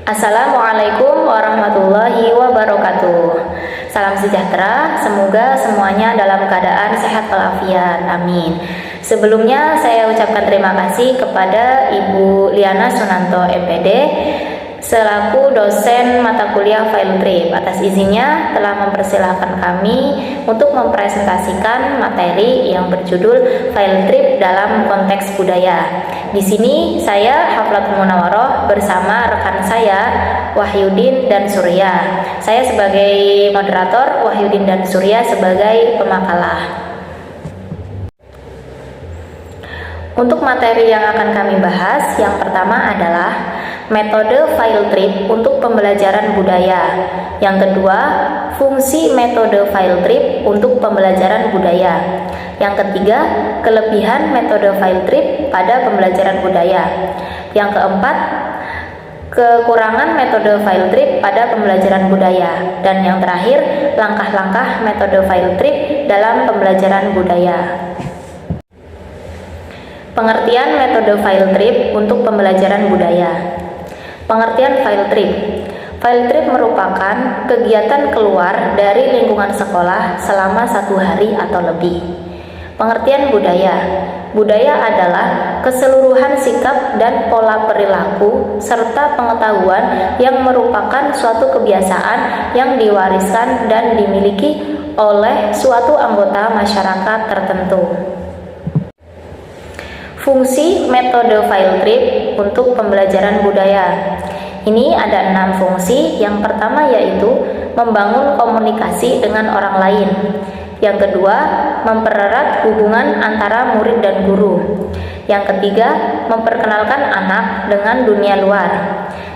Assalamualaikum warahmatullahi wabarakatuh. Salam sejahtera, semoga semuanya dalam keadaan sehat walafiat. Amin. Sebelumnya saya ucapkan terima kasih kepada Ibu Liana Sunanto MPD selaku dosen mata kuliah Field Trip atas izinnya telah mempersilahkan kami untuk mempresentasikan materi yang berjudul Field Trip dalam konteks budaya. Di sini saya Haflatul Munawaroh bersama rekan saya Wahyudin dan Surya. Saya sebagai moderator, Wahyudin dan Surya sebagai pemakalah. Untuk materi yang akan kami bahas, yang pertama adalah metode field trip untuk pembelajaran budaya. Yang kedua, fungsi metode field trip untuk pembelajaran budaya. Yang ketiga, kelebihan metode field trip pada pembelajaran budaya. Yang keempat, kekurangan metode field trip pada pembelajaran budaya. Dan yang terakhir, langkah-langkah metode field trip dalam pembelajaran budaya. Pengertian metode field trip untuk pembelajaran budaya. Pengertian field trip. Field trip merupakan kegiatan keluar dari lingkungan sekolah selama 1 hari atau lebih. Pengertian budaya. Budaya adalah keseluruhan sikap dan pola perilaku serta pengetahuan yang merupakan suatu kebiasaan yang diwariskan dan dimiliki oleh suatu anggota masyarakat tertentu. Fungsi metode field trip untuk pembelajaran budaya. Ini ada 6 fungsi. Yang pertama yaitu membangun komunikasi dengan orang lain. Yang kedua, mempererat hubungan antara murid dan guru. Yang ketiga, memperkenalkan anak dengan dunia luar.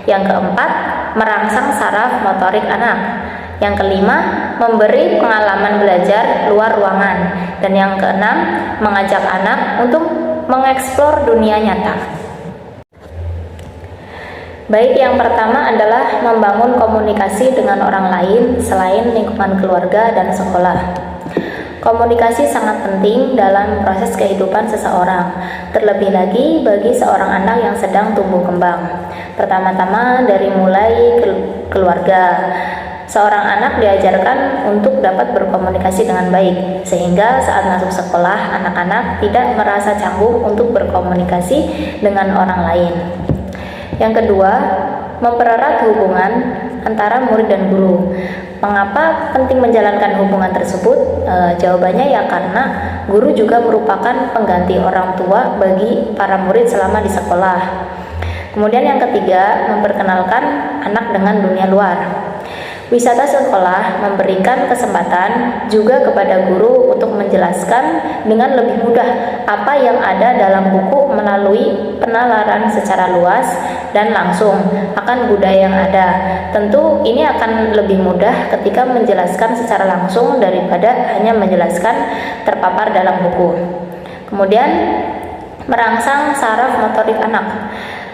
Yang keempat, merangsang saraf motorik anak. Yang kelima, memberi pengalaman belajar luar ruangan. Dan yang keenam, mengajak anak untuk mengeksplor dunia nyata. Baik, yang pertama adalah membangun komunikasi dengan orang lain selain lingkungan keluarga dan sekolah. Komunikasi sangat penting dalam proses kehidupan seseorang, terlebih lagi bagi seorang anak yang sedang tumbuh kembang. Pertama-tama dari mulai keluarga. Seorang anak diajarkan untuk dapat berkomunikasi dengan baik, sehingga saat masuk sekolah, anak-anak tidak merasa canggung untuk berkomunikasi dengan orang lain. Yang kedua, mempererat hubungan antara murid dan guru. Mengapa penting menjalankan hubungan tersebut? Jawabannya ya karena guru juga merupakan pengganti orang tua bagi para murid selama di sekolah. Kemudian yang ketiga, memperkenalkan anak dengan dunia luar. Wisata sekolah memberikan kesempatan juga kepada guru untuk menjelaskan dengan lebih mudah apa yang ada dalam buku melalui penalaran secara luas dan langsung akan budaya yang ada. Tentu ini akan lebih mudah ketika menjelaskan secara langsung daripada hanya menjelaskan terpapar dalam buku. Kemudian, merangsang saraf motorik anak.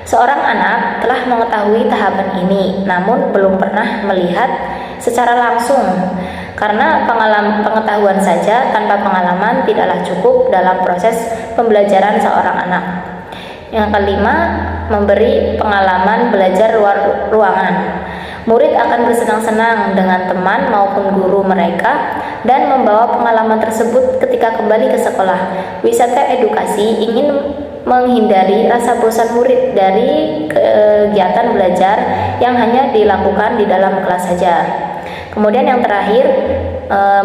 Seorang anak telah mengetahui tahapan ini, namun belum pernah melihat secara langsung. Karena pengetahuan saja tanpa pengalaman tidaklah cukup dalam proses pembelajaran seorang anak. Yang kelima, memberi pengalaman belajar luar ruangan. Murid akan bersenang-senang dengan teman maupun guru mereka dan membawa pengalaman tersebut ketika kembali ke sekolah. Wisata edukasi ingin menghindari rasa bosan murid dari kegiatan belajar yang hanya dilakukan di dalam kelas saja. Kemudian yang terakhir,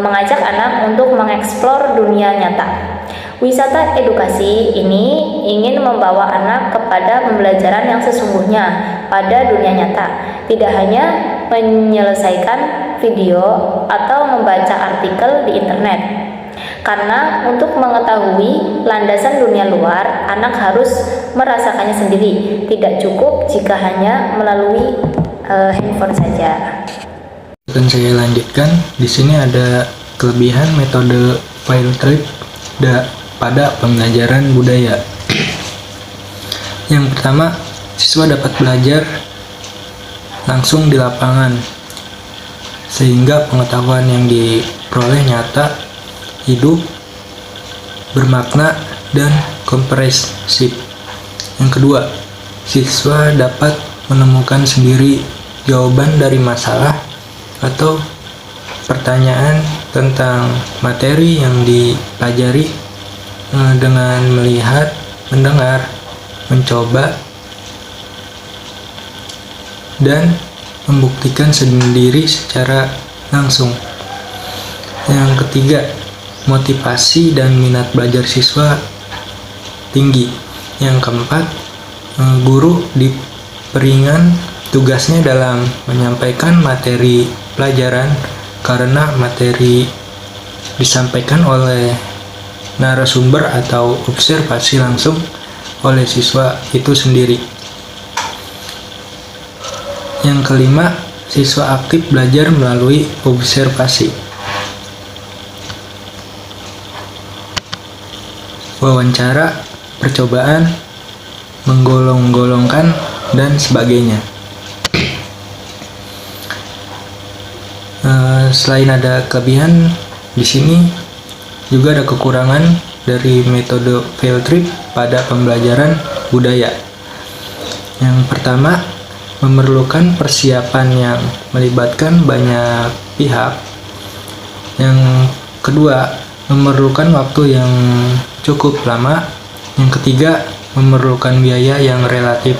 mengajak anak untuk mengeksplor dunia nyata. Wisata edukasi ini ingin membawa anak kepada pembelajaran yang sesungguhnya pada dunia nyata, tidak hanya menyelesaikan video atau membaca artikel di internet. Karena untuk mengetahui landasan dunia luar, anak harus merasakannya sendiri. Tidak cukup jika hanya melalui handphone saja. Dan saya lanjutkan, di sini ada kelebihan metode field trip pada pembelajaran budaya. Yang pertama, siswa dapat belajar langsung di lapangan, sehingga pengetahuan yang diperoleh nyata, hidup, bermakna, dan komprehensif. Yang kedua, siswa dapat menemukan sendiri jawaban dari masalah atau pertanyaan tentang materi yang dipelajari dengan melihat, mendengar, mencoba, dan membuktikan sendiri secara langsung. Yang ketiga, motivasi dan minat belajar siswa tinggi. Yang keempat, guru diperingan tugasnya dalam menyampaikan materi pelajaran karena materi disampaikan oleh narasumber atau observasi langsung oleh siswa itu sendiri. Yang kelima, siswa aktif belajar melalui observasi, wawancara, percobaan, menggolong-golongkan, dan sebagainya. Selain ada kelebihan, di sini juga ada kekurangan dari metode field trip pada pembelajaran budaya. Yang pertama, memerlukan persiapan yang melibatkan banyak pihak. Yang kedua, memerlukan waktu yang cukup lama. Yang ketiga, memerlukan biaya yang relatif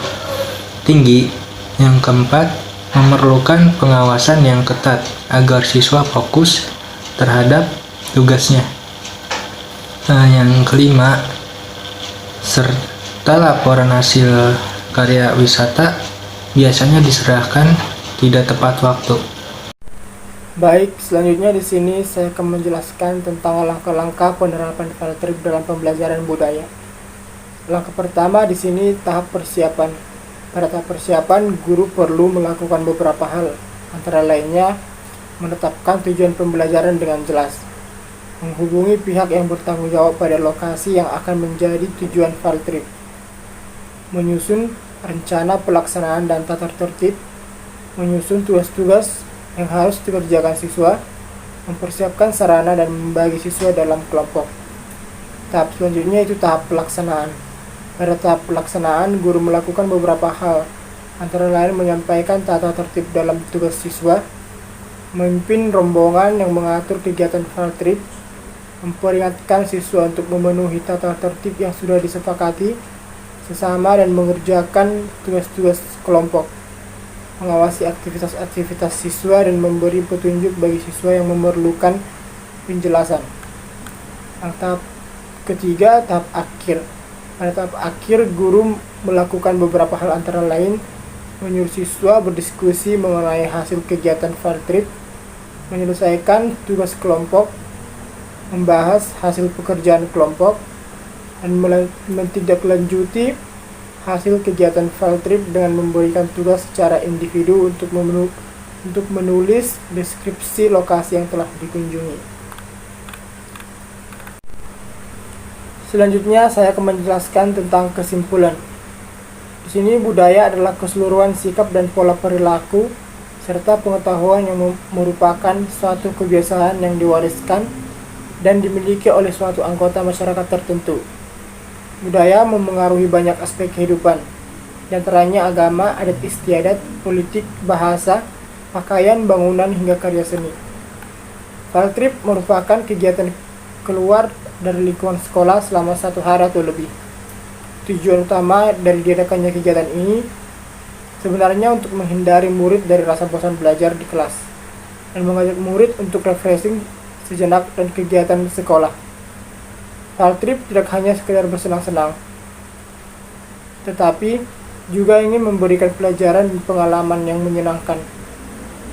tinggi. Yang keempat, memerlukan pengawasan yang ketat agar siswa fokus terhadap tugasnya. Yang kelima, serta laporan hasil karya wisata biasanya diserahkan tidak tepat waktu. Baik, selanjutnya di sini saya akan menjelaskan tentang langkah-langkah penerapan field trip dalam pembelajaran budaya. Langkah pertama di sini tahap persiapan. Pada tahap persiapan, guru perlu melakukan beberapa hal, antara lainnya menetapkan tujuan pembelajaran dengan jelas, menghubungi pihak yang bertanggung jawab pada lokasi yang akan menjadi tujuan field trip, menyusun rencana pelaksanaan dan tata tertib, menyusun tugas-tugas yang harus dikerjakan siswa, mempersiapkan sarana dan membagi siswa dalam kelompok. Tahap selanjutnya itu tahap pelaksanaan. Pada tahap pelaksanaan, guru melakukan beberapa hal, antara lain menyampaikan tata tertib dalam tugas siswa, memimpin rombongan yang mengatur kegiatan field trip, memperingatkan siswa untuk memenuhi tata tertib yang sudah disepakati sesama dan mengerjakan tugas-tugas kelompok, mengawasi aktivitas-aktivitas siswa dan memberi petunjuk bagi siswa yang memerlukan penjelasan. Tahap ketiga, tahap akhir. Pada tahap akhir, guru melakukan beberapa hal, antara lain menyuruh siswa berdiskusi mengenai hasil kegiatan field trip, menyelesaikan tugas kelompok, membahas hasil pekerjaan kelompok, dan menindaklanjuti hasil kegiatan field trip dengan memberikan tugas secara individu untuk menulis deskripsi lokasi yang telah dikunjungi. Selanjutnya saya akan menjelaskan tentang kesimpulan. Di sini budaya adalah keseluruhan sikap dan pola perilaku serta pengetahuan yang merupakan suatu kebiasaan yang diwariskan dan dimiliki oleh suatu anggota masyarakat tertentu. Budaya memengaruhi banyak aspek kehidupan, di antaranya agama, adat istiadat, politik, bahasa, pakaian, bangunan, hingga karya seni. Field trip merupakan kegiatan keluar dari lingkungan sekolah selama 1 hari atau lebih. Tujuan utama dari diadakannya kegiatan ini sebenarnya untuk menghindari murid dari rasa bosan belajar di kelas dan mengajak murid untuk refreshing sejenak dan kegiatan sekolah. Field trip tidak hanya sekedar bersenang-senang, tetapi juga ingin memberikan pelajaran dan pengalaman yang menyenangkan.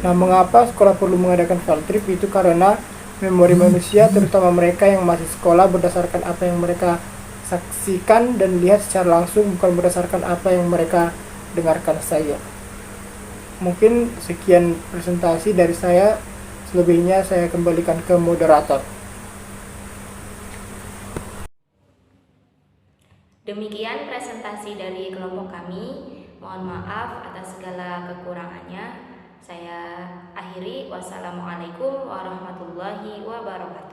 Nah, mengapa sekolah perlu mengadakan field trip? Itu karena memori manusia, terutama mereka yang masih sekolah, berdasarkan apa yang mereka saksikan dan lihat secara langsung, bukan berdasarkan apa yang mereka dengarkan saja. Mungkin sekian presentasi dari saya, selebihnya saya kembalikan ke moderator. Demikian presentasi dari kelompok kami. Mohon maaf atas segala kekurangannya. Saya akhiri. Wassalamualaikum warahmatullahi wabarakatuh.